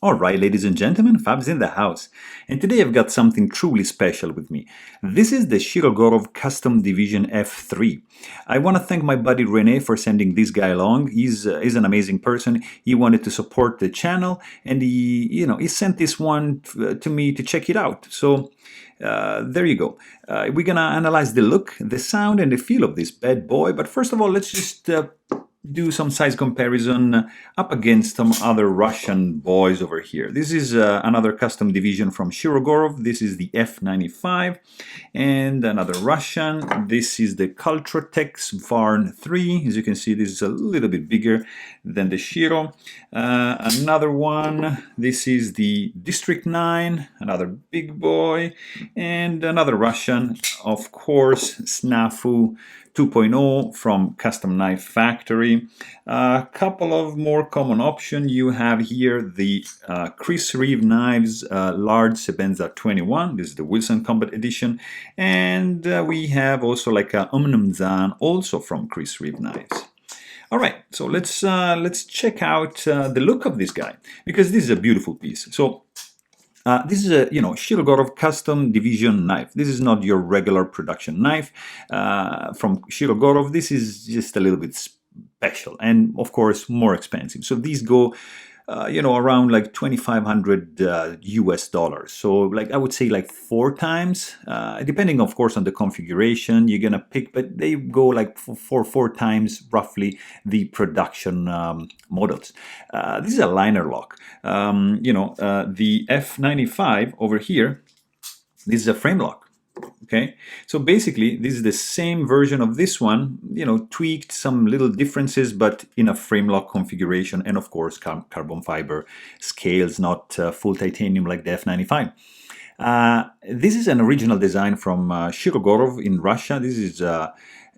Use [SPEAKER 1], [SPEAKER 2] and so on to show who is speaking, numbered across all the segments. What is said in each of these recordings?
[SPEAKER 1] Alright, ladies and gentlemen, Fab's in the house, and today I've got something truly special with me. This is the Shirogorov Custom Division F3. I want to thank my buddy Rene for sending this guy along. He's an amazing person. He wanted to support the channel, and he sent this one to me to check it out. So there you go. We're gonna analyze the look, the sound, and the feel of this bad boy. But first of all, let's just do some size comparison up against some other Russian boys over here. This is another custom division from Shirogorov. This is the F95, and another Russian. This is the Cultratex Varn 3. As you can see, this is a little bit bigger than the Shiro. Another one. This is the District 9, another big boy, and another Russian, of course, Snafu 2.0 from Custom Knife Factory. A couple of more common options. You have here the Chris Reeve knives, large Sebenza 21. This is the Wilson Combat Edition. And we have also like a Omnumzan, also from Chris Reeve knives. All right, so let's check out the look of this guy, because this is a beautiful piece. So this is a Shirogorov Custom Division knife. This is not your regular production knife from Shirogorov. This is just a little bit special and of course more expensive. So these go around like 2,500 US dollars. So like I would say like 4 times, depending of course on the configuration you're gonna pick, but they go like for 4 times roughly the production models. This is a liner lock. The F95 over here, this is a frame lock. Okay, so basically this is the same version of this one, tweaked some little differences, but in a frame lock configuration, and of course carbon fiber scales, not full titanium like the F95. This is an original design from Shirogorov in Russia. This is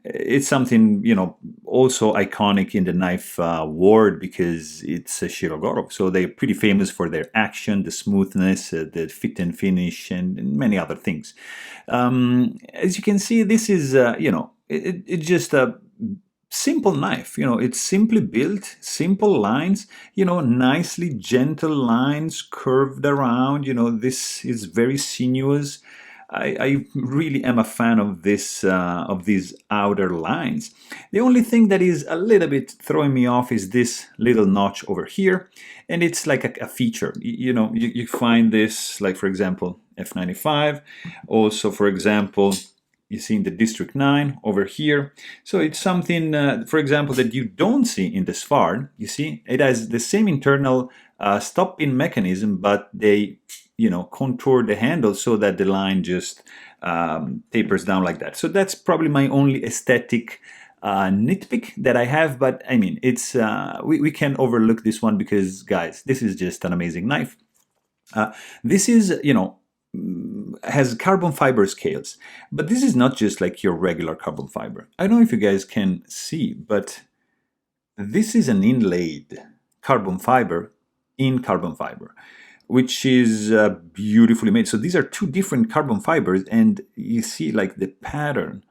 [SPEAKER 1] it's something also iconic in the knife world, because it's a Shirogorov. So they're pretty famous for their action, the smoothness, the fit and finish, and many other things. As you can see, this is it's just a simple knife. It's simply built, simple lines, nicely gentle lines curved around. This is very sinuous. I really am a fan of this of these outer lines. The only thing that is a little bit throwing me off is this little notch over here, and it's like a feature. You find this, like for example F95, also for example you see in the District 9 over here. So it's something, for example, that you don't see in the Sfard. You see, it has the same internal stop-pin mechanism, but they contour the handle so that the line just tapers down like that. So that's probably my only aesthetic nitpick that I have, but I mean, it's we can't overlook this one, because guys, this is just an amazing knife. This is, has carbon fiber scales, but this is not just like your regular carbon fiber. I don't know if you guys can see, but this is an inlaid carbon fiber in carbon fiber, which is beautifully made. So these are 2 different carbon fibers, and you see like the pattern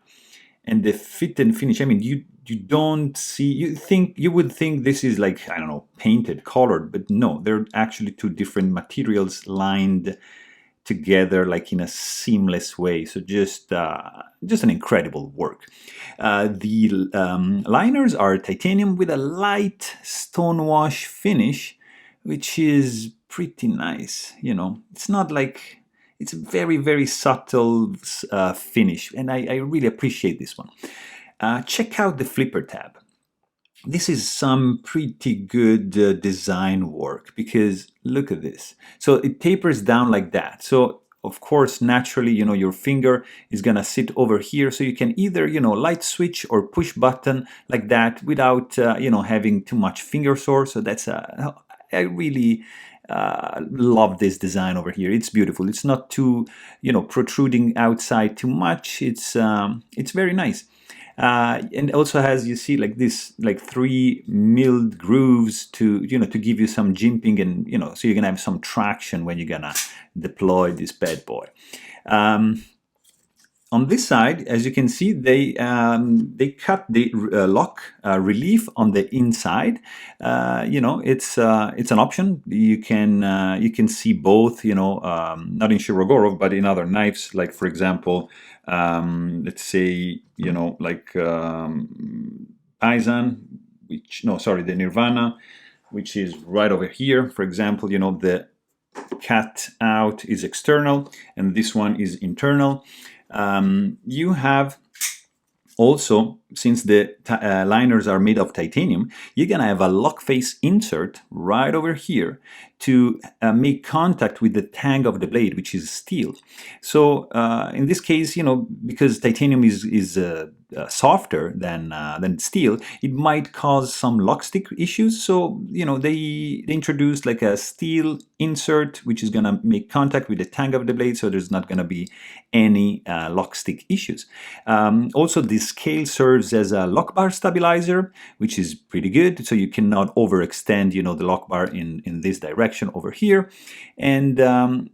[SPEAKER 1] and the fit and finish. I mean, you don't see, you would think this is like, I don't know, painted, colored, but no, they're actually 2 different materials lined together like in a seamless way. So just an incredible work. The liners are titanium with a light stonewash finish, which is pretty nice. It's not like, it's a very, very subtle finish, and I really appreciate this one. Check out the flipper tab. This is some pretty good design work, because look at this. So it tapers down like that. So of course, naturally, your finger is gonna sit over here, so you can either, light switch or push button like that without, having too much finger sore. So that's I really love this design over here. It's beautiful. It's not too, protruding outside too much. It's very nice. And also has, you see, like this, like 3 milled grooves to, to give you some jimping, and, so you're gonna have some traction when you're gonna deploy this bad boy. on this side, as you can see, they cut the lock relief on the inside. You know, it's an option. You can see both. You know, not in Shirogorov, but in other knives, like for example, let's say, you know, like Paisan, which no, sorry, the Nirvana, which is right over here. For example, you know, the cut out is external, and this one is internal. You have also, since the liners are made of titanium, you're gonna have a lock face insert right over here to make contact with the tang of the blade, which is steel. So in this case, you know, because titanium is softer than steel, it might cause some lock stick issues. So you know, they introduced like a steel insert, which is gonna make contact with the tang of the blade, so there's not gonna be any lock stick issues. Also, this scale serves as a lock bar stabilizer, which is pretty good. So you cannot overextend, you know, the lock bar in this direction over here. And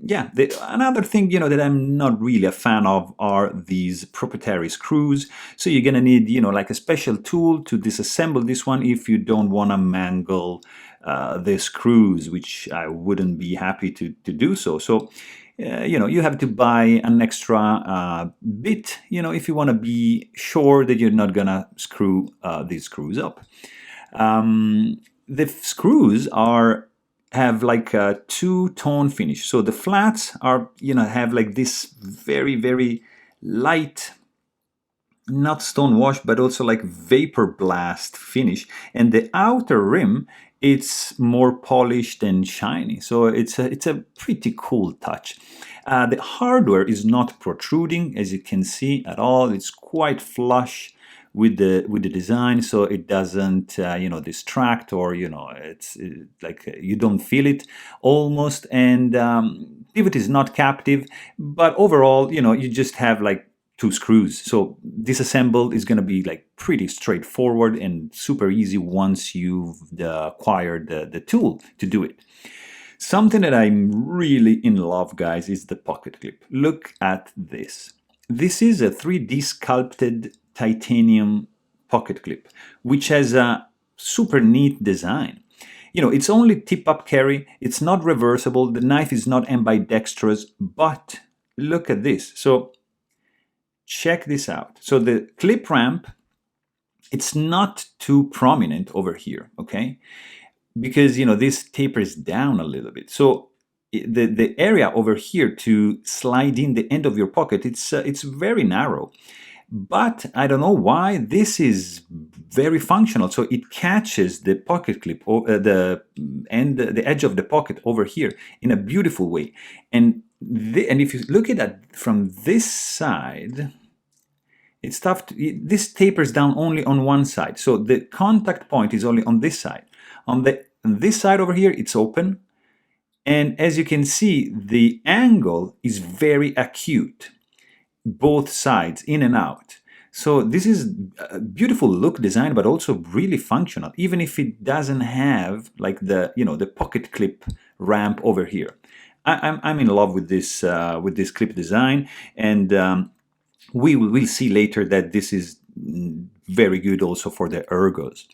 [SPEAKER 1] yeah, another thing, you know, that I'm not really a fan of are these proprietary screws. So you're gonna need, you know, like a special tool to disassemble this one if you don't want to mangle the screws, which I wouldn't be happy to do so. So you know, you have to buy an extra bit, you know, if you want to be sure that you're not gonna screw these screws up. The screws have like a two-tone finish. So the flats are, you know, have like this very, very light, not stone wash, but also like vapor blast finish. And the outer rim, it's more polished and shiny. So it's a pretty cool touch. The hardware is not protruding, as you can see, at all. It's quite flush with the design, so it doesn't you know, distract, or you know, it's like you don't feel it almost. And pivot is not captive, but overall, you know, you just have like two screws. So disassemble is going to be like pretty straightforward and super easy once you've acquired the tool to do it. Something that I'm really in love, guys, is the pocket clip. Look at this. This is a 3D sculpted titanium pocket clip, which has a super neat design. You know, it's only tip-up carry, it's not reversible, the knife is not ambidextrous, but look at this. So check this out. So the clip ramp, it's not too prominent over here, okay? Because, you know, this tapers down a little bit. So the area over here to slide in the end of your pocket, it's very narrow. But I don't know why this is very functional. So it catches the pocket clip, or the edge of the pocket over here in a beautiful way. And if you look at that from this side, it's tough. This tapers down only on one side. So the contact point is only on this side. On this side over here, it's open. And as you can see, the angle is very acute, both sides, in and out. So this is a beautiful look design, but also really functional, even if it doesn't have like the, you know, the pocket clip ramp over here. I'm in love with this clip design, and we'll see later that this is very good also for the ergos.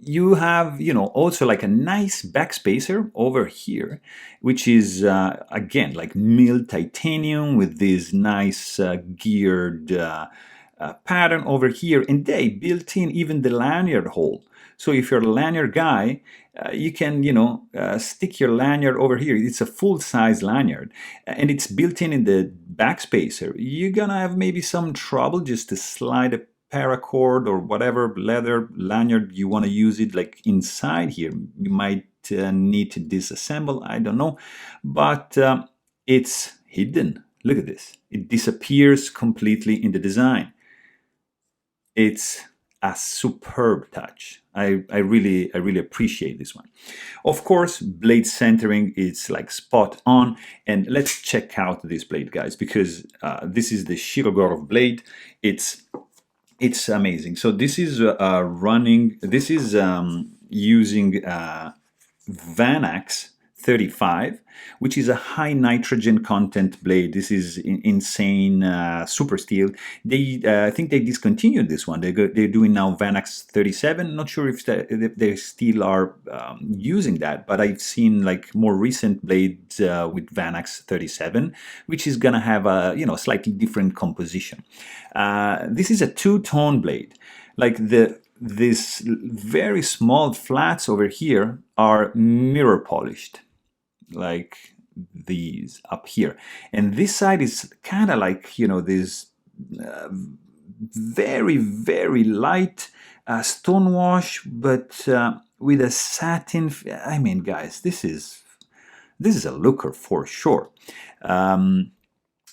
[SPEAKER 1] You have, you know, also like a nice backspacer over here, which is again like milled titanium with this nice geared pattern over here, and they built in even the lanyard hole. So if you're a lanyard guy, you can, you know, stick your lanyard over here. It's a full-size lanyard, and it's built in the backspacer. You're gonna have maybe some trouble just to slide a paracord or whatever leather lanyard you want to use it like inside here. You might need to disassemble, I don't know, but it's hidden. Look at this. It disappears completely in the design. It's a superb touch. I really appreciate this one. Of course, blade centering is like spot on, and let's check out this blade, guys, because this is the Shirogorov blade. It's amazing. So this is using Vanax 35, which is a high nitrogen content blade. This is insane super steel. They I think they discontinued this one. They're doing now Vanax 37. Not sure if they still are using that, but I've seen like more recent blades with Vanax 37, which is gonna have a slightly different composition. This is a two-tone blade. Like this very small flats over here are mirror polished, like these up here, and this side is kind of like this very light stone wash, but with a satin. I mean, guys, this is a looker for sure.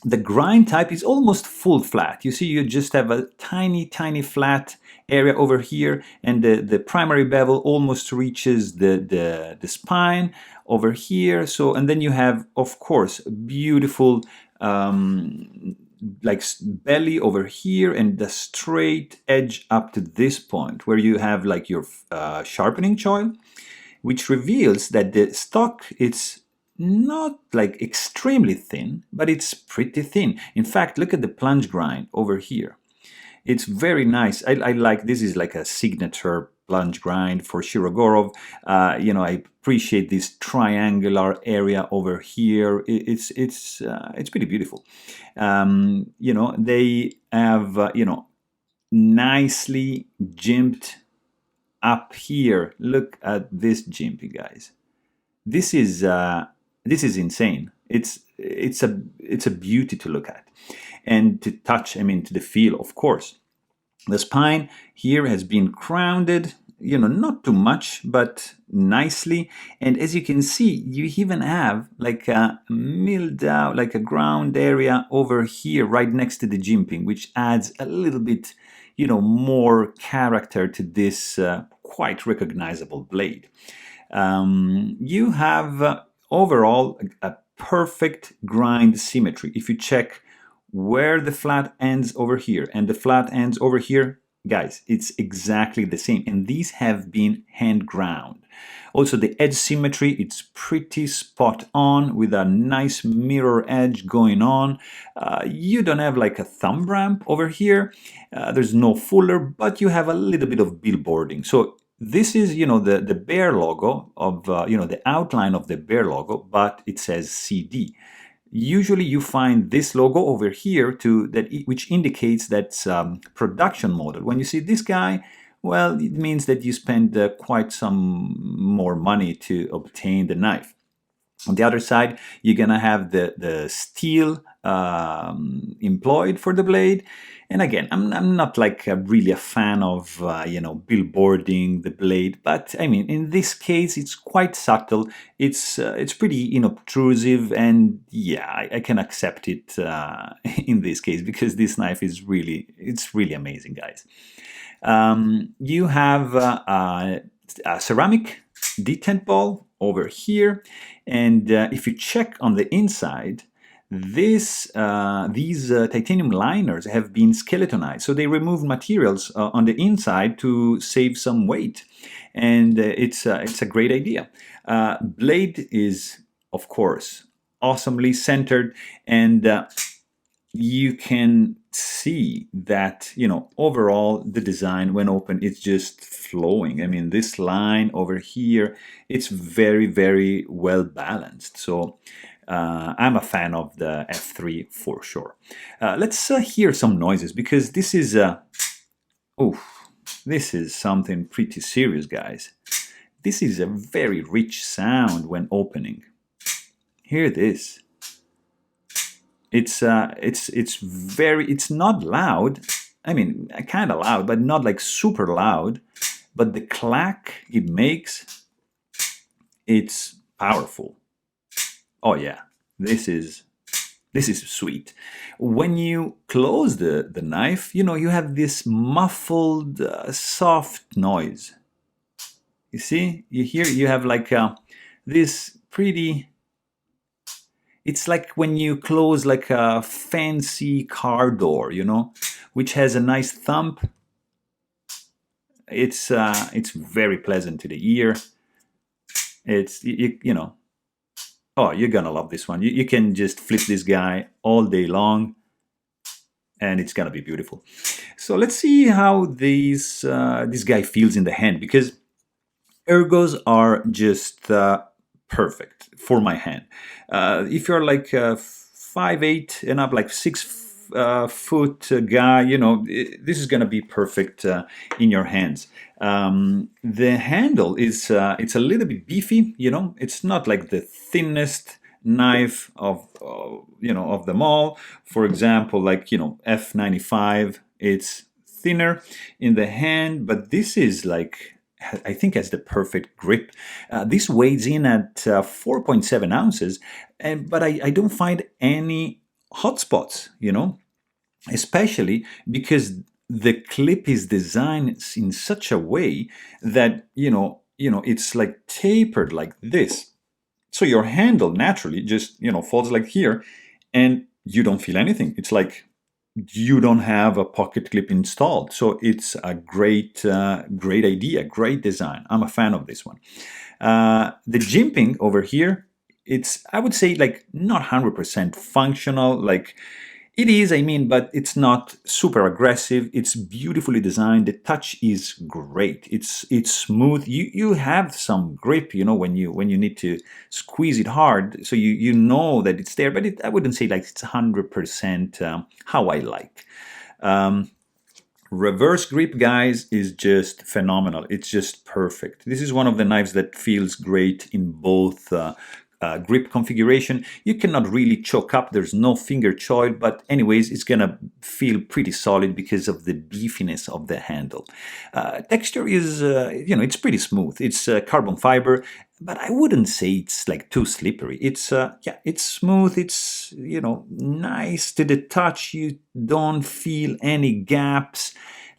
[SPEAKER 1] The grind type is almost full flat. You see, you just have a tiny flat area over here, and the primary bevel almost reaches the spine over here. So, and then you have, of course, beautiful like belly over here, and the straight edge up to this point where you have like your sharpening choil, which reveals that the stock it's not like extremely thin, but it's pretty thin. In fact, look at the plunge grind over here. It's very nice. I like, this is like a signature plunge grind for Shirogorov. I appreciate this triangular area over here. It's pretty beautiful. They have nicely jimped up here. Look at this jimping, guys. This is insane. It's a beauty to look at and to touch. I mean, to the feel, of course. The spine here has been crowned, not too much, but nicely. And as you can see, you even have like a milled out, like a ground area over here right next to the jimping, which adds a little bit, more character to this quite recognizable blade. You have overall a perfect grind symmetry. If you check where the flat ends over here and the flat ends over here, guys, it's exactly the same, and these have been hand ground. Also, the edge symmetry, it's pretty spot on with a nice mirror edge going on. You don't have like a thumb ramp over here. There's no fuller, but you have a little bit of billboarding. So this is, the Bear logo of, the outline of the Bear logo, but it says CD. Usually you find this logo over here which indicates that's production model. When you see this guy, well, it means that you spend quite some more money to obtain the knife. On the other side, you're gonna have the steel employed for the blade. And again, I'm not like really a fan of billboarding the blade, but I mean, in this case, it's quite subtle. It's pretty inobtrusive, and yeah, I can accept it in this case, because this knife is really amazing, guys. You have a ceramic detent ball over here, and if you check on the inside, these titanium liners have been skeletonized, so they removed materials on the inside to save some weight, and it's a great idea. Blade is, of course, awesomely centered, and you can see that overall the design when open, it's just flowing. I mean, this line over here, it's very well balanced. So I'm a fan of the F3 for sure. Let's hear some noises, because this is this is something pretty serious, guys. This is a very rich sound when opening. Hear this. It's not loud. I mean, kind of loud, but not like super loud. But the clack it makes, it's powerful. Oh yeah, this is sweet. When you close the knife, you have this muffled, soft noise. You see, you have like this pretty. It's like when you close like a fancy car door, which has a nice thump. It's very pleasant to the ear. It's Oh, you're gonna love this one. You can just flip this guy all day long, and it's gonna be beautiful. So let's see how this guy feels in the hand, because ergos are just perfect for my hand. If you're like 5'8" and up, like 6 foot guy, this is gonna be perfect in your hands. The handle is it's a little bit beefy. It's not like the thinnest knife of them all. For example, like F95, it's thinner in the hand, but this is like, I think, has the perfect grip. This weighs in at 4.7 ounces, but I don't find any hot spots, especially because the clip is designed in such a way that, it's like tapered like this. So your handle naturally just, falls like here, and you don't feel anything. It's like you don't have a pocket clip installed. So it's a great idea, great design. I'm a fan of this one. The jimping over here, it's, I would say, like not 100% functional. Like it is, but it's not super aggressive. It's beautifully designed. The touch is great. It's smooth. You have some grip, when you need to squeeze it hard, so you know that it's there. But I wouldn't say like it's 100% how I like. Reverse grip, guys, is just phenomenal. It's just perfect. This is one of the knives that feels great in both grip configuration. You cannot really choke up. There's no finger choil, but anyways, it's gonna feel pretty solid because of the beefiness of the handle. Texture is, it's pretty smooth. It's carbon fiber, but I wouldn't say it's like too slippery. It's it's smooth. It's nice to the touch. You don't feel any gaps.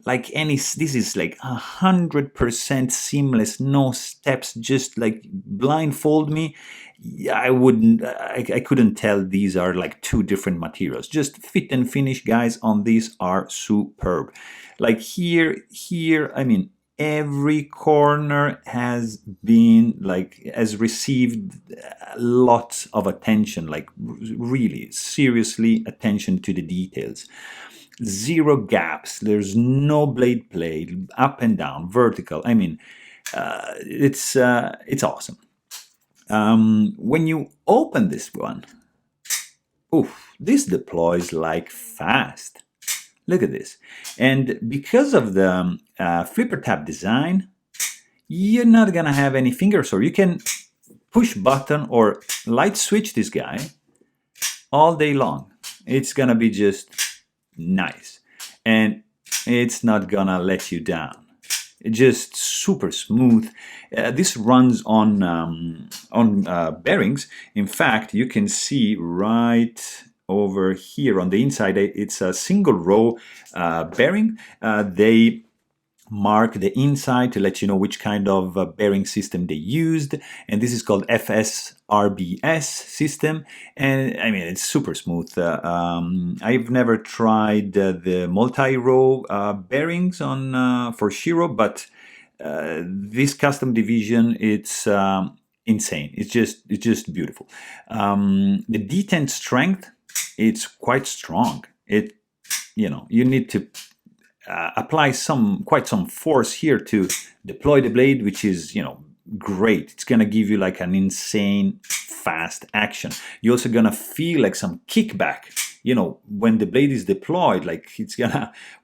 [SPEAKER 1] This is like 100% seamless, no steps, just like blindfold me. I couldn't tell these are like two different materials. Just fit and finish, guys, on these are superb. Like here, every corner has received lots of attention, like really seriously attention to the details. Zero gaps. There's no blade play, up and down, vertical. It's awesome. When you open this one, this deploys like fast. Look at this. And because of the flipper tab design, you're not gonna have any finger sore. You can push button or light switch this guy all day long. It's gonna be just nice, and it's not gonna let you down. It's just super smooth. This runs on bearings. In fact, you can see right over here on the inside, it's a single row bearing. They mark the inside to let you know which kind of bearing system they used, and this is called FSRBS system, and it's super smooth. I've never tried the multi-row bearings on for Shiro, but this custom division, it's insane. It's just beautiful. The detent strength, it's quite strong. You need to apply quite some force here to deploy the blade, which is great. It's gonna give you like an insane fast action. You're also gonna feel like some kickback when the blade is deployed. Like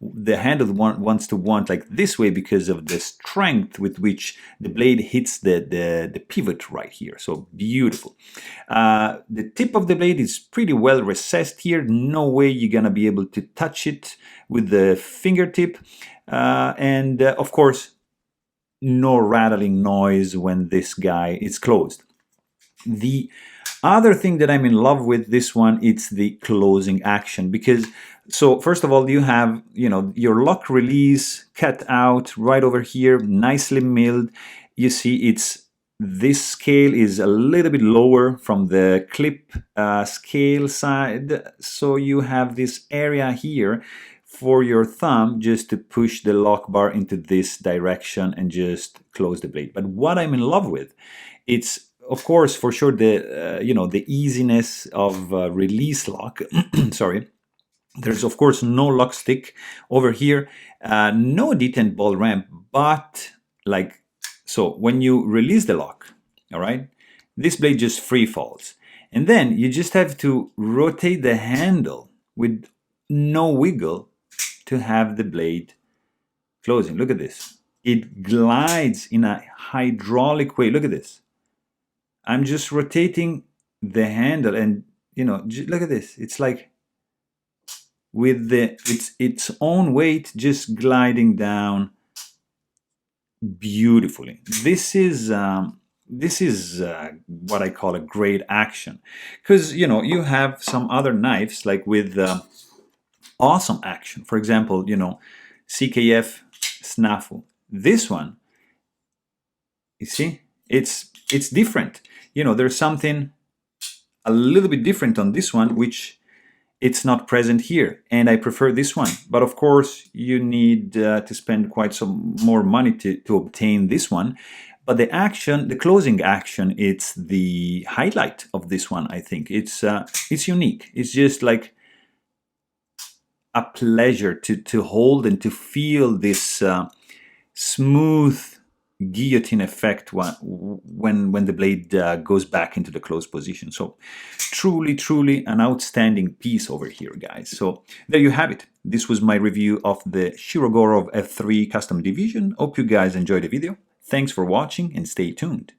[SPEAKER 1] the handle wants to like this way because of the strength with which the blade hits the pivot right here. So beautiful. The tip of the blade is pretty well recessed here. No way you're gonna be able to touch it with the fingertip, and of course no rattling noise when this guy is closed. The other thing that I'm in love with this one, it's the closing action, because so first of all, you have your lock release cut out right over here, nicely milled. You see this scale is a little bit lower from the clip scale side, so you have this area here for your thumb just to push the lock bar into this direction and just close the blade. But what I'm in love with, it's of course, for sure, the the easiness of release lock. Sorry. There's of course no lock stick over here, no detent ball ramp, but like so, when you release the lock, all right, this blade just free falls, and then you just have to rotate the handle with no wiggle to have the blade closing. Look at this. It glides in a hydraulic way. Look at this. I'm just rotating the handle, and look at this. It's like with its own weight just gliding down beautifully. This is what I call a great action, because you have some other knives like with awesome action. For example, CKF Snafu. This one, you see, it's different. There's something a little bit different on this one, which it's not present here, and I prefer this one. But of course, you need to spend quite some more money to obtain this one. But the action, the closing action, it's the highlight of this one. I think it's unique. It's just like a pleasure to hold and to feel this smooth guillotine effect when the blade goes back into the closed position. So truly an outstanding piece over here, guys. So there you have it. This was my review of the Shirogorov F3 Custom Division. Hope you guys enjoyed the video. Thanks for watching and stay tuned.